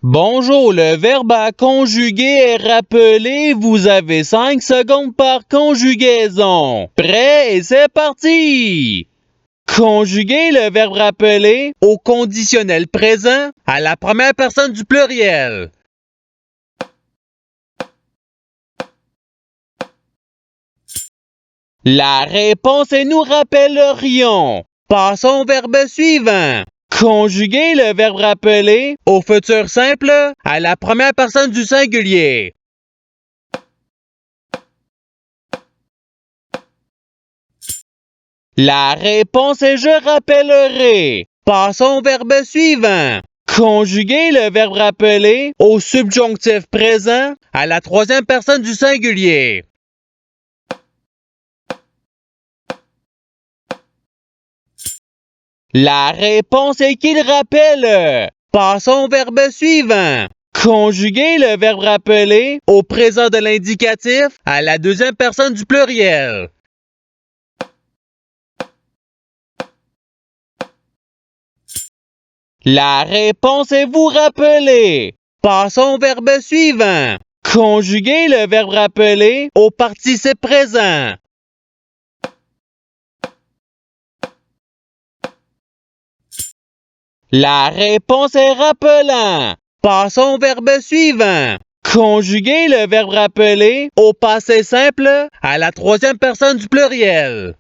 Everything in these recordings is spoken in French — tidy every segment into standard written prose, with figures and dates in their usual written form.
Bonjour, le verbe à conjuguer est rappelé. Vous avez 5 secondes par conjugaison. Prêt et c'est parti! Conjuguer le verbe rappeler au conditionnel présent à la première personne du pluriel. La réponse est nous rappellerions. Passons au verbe suivant. Conjuguer le verbe rappeler au futur simple à la première personne du singulier. La réponse est je rappellerai. Passons au verbe suivant. Conjuguer le verbe rappeler au subjonctif présent à la troisième personne du singulier. La réponse est qu'il rappelle. Passons au verbe suivant. Conjuguer le verbe rappeler au présent de l'indicatif à la deuxième personne du pluriel. La réponse est vous rappeler. Passons au verbe suivant. Conjuguer le verbe rappeler au participe présent. La réponse est rappelant. Passons au verbe suivant. Conjuguer le verbe rappeler au passé simple à la troisième personne du pluriel.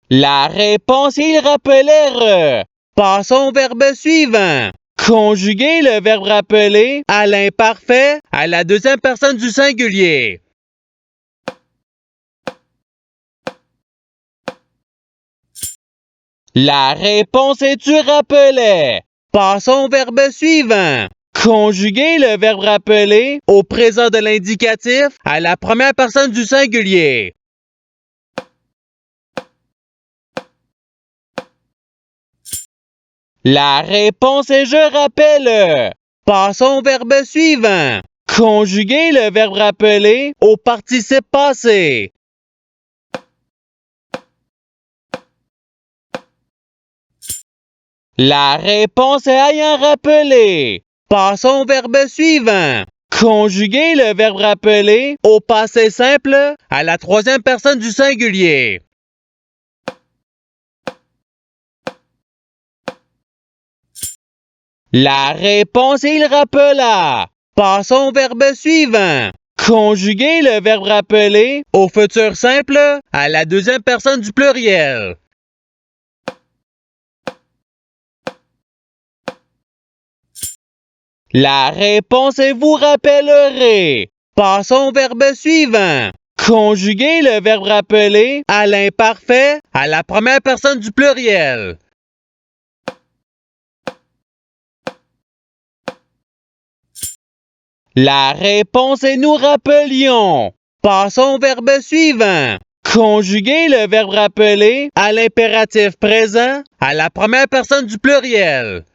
La réponse est il rappelèrent. Passons au verbe suivant. Conjuguer le verbe rappeler à l'imparfait à la deuxième personne du singulier. La réponse est tu rappelais. Passons au verbe suivant. Conjuguer le verbe rappeler au présent de l'indicatif à la première personne du singulier. La réponse est je rappelle. Passons au verbe suivant. Conjuguer le verbe rappeler au participe passé. La réponse est ayant rappelé. Passons au verbe suivant. Conjuguer le verbe rappeler au passé simple à la troisième personne du singulier. La réponse est il rappela. Passons au verbe suivant. Conjuguer le verbe rappeler au futur simple à la deuxième personne du pluriel. La réponse est vous rappellerez. Passons au verbe suivant. Conjuguer le verbe rappeler à l'imparfait à la première personne du pluriel. La réponse est nous rappelions. Passons au verbe suivant. Conjuguer le verbe rappeler à l'impératif présent à la première personne du pluriel.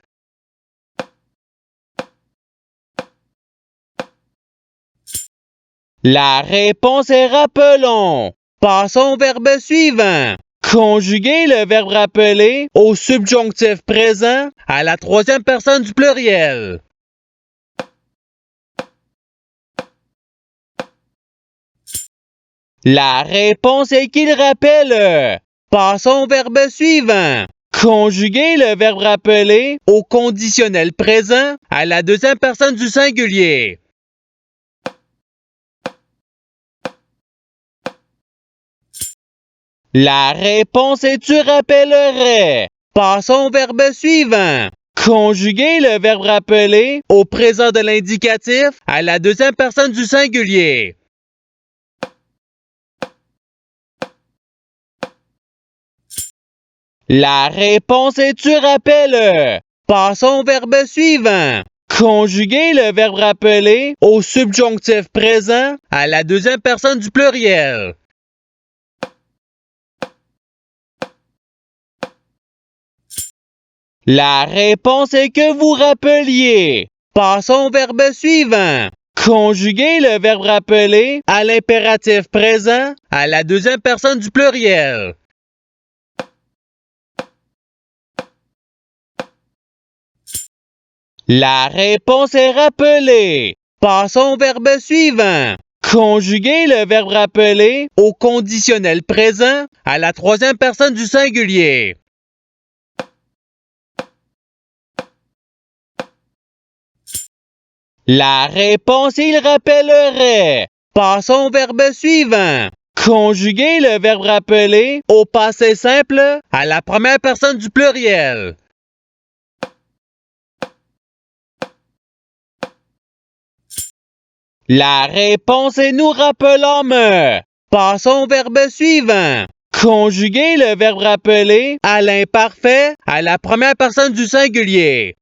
La réponse est rappelons. Passons au verbe suivant. Conjuguer le verbe rappeler au subjonctif présent à la troisième personne du pluriel. La réponse est qu'il rappelle. Passons au verbe suivant. Conjuguer le verbe rappeler au conditionnel présent à la deuxième personne du singulier. La réponse est tu rappellerais. Passons au verbe suivant. Conjuguer le verbe rappeler au présent de l'indicatif à la deuxième personne du singulier. La réponse est tu rappelles. Passons au verbe suivant. Conjuguer le verbe rappeler au subjonctif présent à la deuxième personne du pluriel. La réponse est que vous rappeliez. Passons au verbe suivant. Conjuguer le verbe rappeler à l'impératif présent à la deuxième personne du pluriel. La réponse est rappelée. Passons au verbe suivant. Conjuguer le verbe rappeler au conditionnel présent à la troisième personne du singulier. La réponse, il rappellerait. Passons au verbe suivant. Conjuguer le verbe rappeler au passé simple à la première personne du pluriel. La réponse est nous rappelons. Passons au verbe suivant. Conjuguer le verbe rappeler à l'imparfait à la première personne du singulier.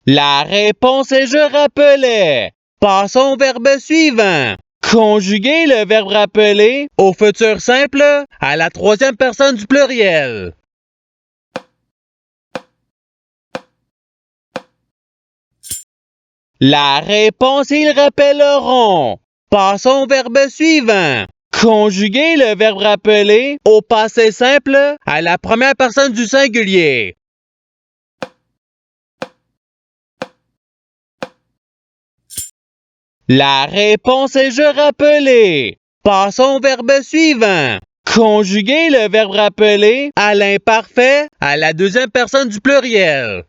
La réponse est je rappelais. Passons au verbe suivant. Conjuguer le verbe rappeler au futur simple à la troisième personne du pluriel. La réponse, ils rappelleront. Passons au verbe suivant. Conjuguer le verbe rappeler au passé simple à la première personne du singulier. La réponse est je rappelais. Passons au verbe suivant. Conjuguer le verbe rappeler à l'imparfait à la deuxième personne du pluriel.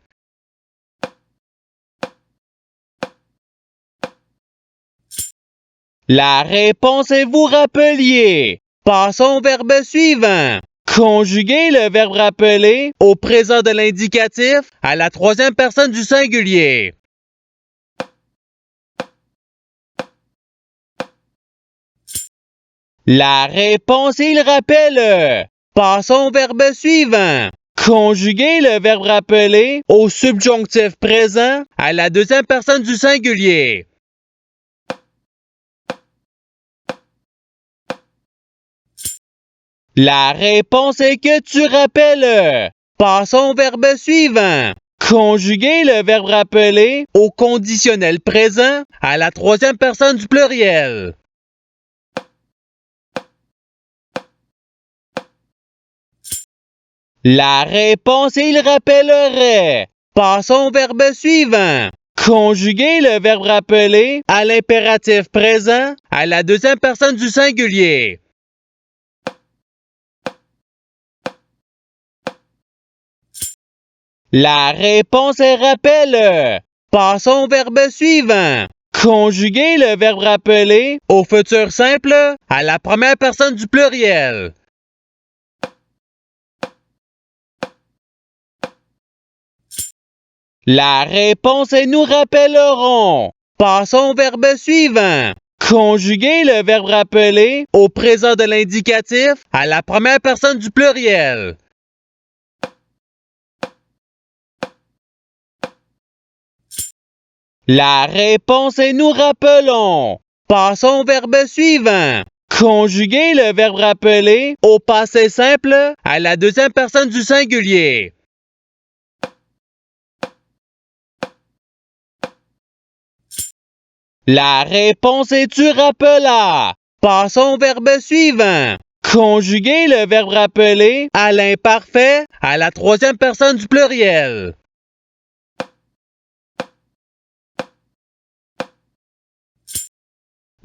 La réponse est vous rappeliez. Passons au verbe suivant. Conjuguer le verbe rappeler au présent de l'indicatif à la troisième personne du singulier. La réponse, il rappelle. Passons au verbe suivant. Conjuguer le verbe rappeler au subjonctif présent à la deuxième personne du singulier. La réponse est que tu rappelles. Passons au verbe suivant. Conjuguer le verbe rappeler au conditionnel présent à la troisième personne du pluriel. La réponse, il rappellerait. Passons au verbe suivant. Conjuguer le verbe rappeler à l'impératif présent à la deuxième personne du singulier. La réponse est rappelle. Passons au verbe suivant. Conjuguer le verbe rappeler au futur simple à la première personne du pluriel. La réponse est nous rappellerons. Passons au verbe suivant. Conjuguer le verbe rappeler au présent de l'indicatif à la première personne du pluriel. La réponse est nous rappelons. Passons au verbe suivant. Conjuguer le verbe rappeler au passé simple à la deuxième personne du singulier. La réponse est tu rappela. Passons au verbe suivant. Conjuguer le verbe rappeler à l'imparfait à la troisième personne du pluriel.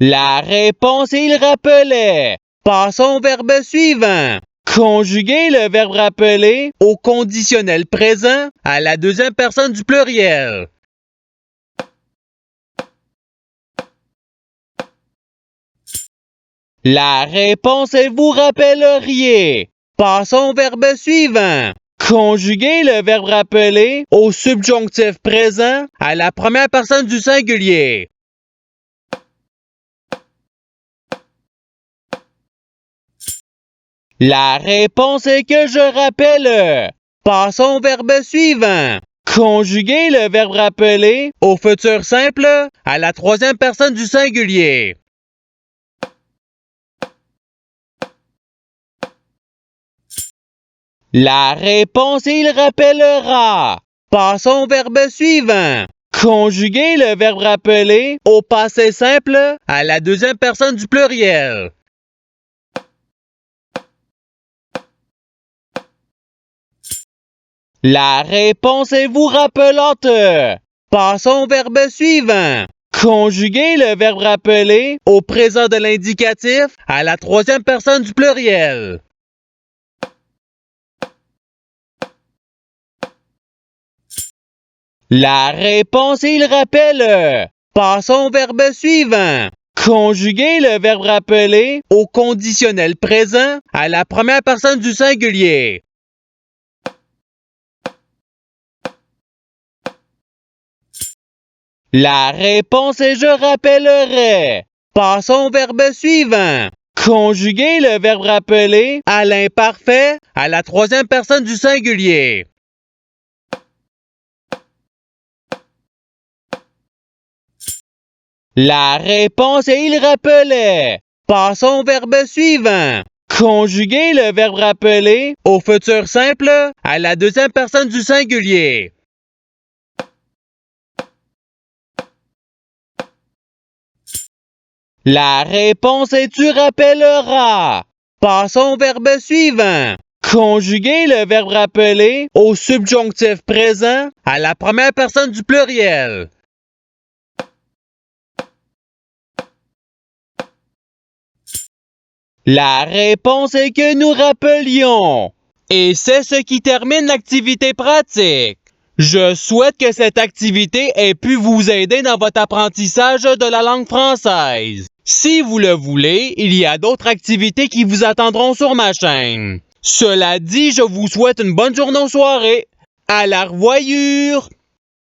La réponse, il rappelait. Passons au verbe suivant. Conjuguer le verbe rappeler au conditionnel présent à la deuxième personne du pluriel. La réponse est vous rappelleriez. Passons au verbe suivant. Conjuguer le verbe rappeler au subjonctif présent à la première personne du singulier. La réponse est que je rappelle. Passons au verbe suivant. Conjuguer le verbe rappeler au futur simple à la troisième personne du singulier. La réponse, il rappellera. Passons au verbe suivant. Conjuguer le verbe rappeler au passé simple à la deuxième personne du pluriel. La réponse est vous rappelote. Passons au verbe suivant. Conjuguez le verbe rappeler au présent de l'indicatif à la troisième personne du pluriel. La réponse est il rappelle. Passons au verbe suivant. Conjuguez le verbe rappeler au conditionnel présent à la première personne du singulier. La réponse est je rappellerai. Passons au verbe suivant. Conjuguez le verbe rappeler à l'imparfait à la troisième personne du singulier. La réponse est il rappelait. Passons au verbe suivant. Conjuguez le verbe rappeler au futur simple à la deuxième personne du singulier. La réponse est tu rappelleras. Passons au verbe suivant. Conjuguez le verbe rappeler au subjonctif présent à la première personne du pluriel. La réponse est que nous rappelions. Et c'est ce qui termine l'activité pratique. Je souhaite que cette activité ait pu vous aider dans votre apprentissage de la langue française. Si vous le voulez, il y a d'autres activités qui vous attendront sur ma chaîne. Cela dit, je vous souhaite une bonne journée ou soirée. À la revoyure!